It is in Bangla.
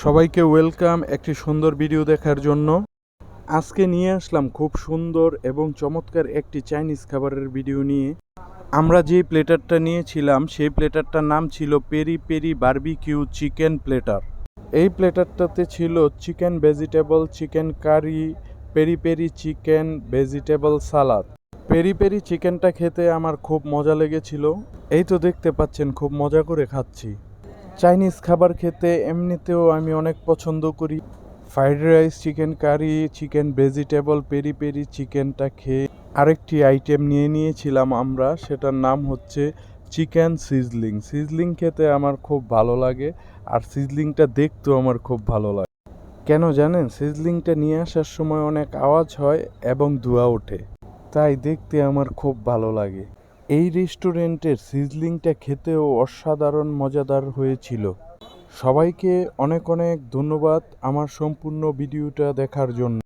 সবাইকে ওয়েলকাম একটি সুন্দর ভিডিও দেখার জন্য। আজকে নিয়ে আসলাম খুব সুন্দর এবং চমৎকার একটি চাইনিজ খাবারের ভিডিও নিয়ে। আমরা যে প্লেটারটা নিয়েছিলাম সেই প্লেটারটার নাম ছিল peri peri barbecue chicken platter. এই প্লেটারটাতে ছিল chicken vegetable, chicken curry, peri peri chicken, vegetable salad. Peri peri চিকেনটা খেতে আমার খুব মজা লেগেছিল। এই তো দেখতে পাচ্ছেন খুব মজা করে খাচ্ছি। চাইনিজ খাবার খেতে এমনিতেও আমি অনেক পছন্দ করি। Fried rice, chicken curry, chicken vegetable, peri peri চিকেনটা খেয়ে আরেকটি আইটেম নিয়েছিলাম আমরা, সেটার নাম হচ্ছে চিকেন সিজলিং। সিজলিং খেতে আমার খুব ভালো লাগে, আর সিজলিংটা দেখতেও আমার খুব ভালো লাগে। কেন জানেন? সিজলিংটা নিয়ে আসার সময় অনেক আওয়াজ হয় এবং ধোঁয়া ওঠে, তাই দেখতে আমার খুব ভালো লাগে। এই রেস্টুরেন্টের সিজলিংটা খেতেও অসাধারণ মজাদার হয়েছিল। সবাইকে অনেক অনেক ধন্যবাদ আমার সম্পূর্ণ ভিডিওটা দেখার জন্য।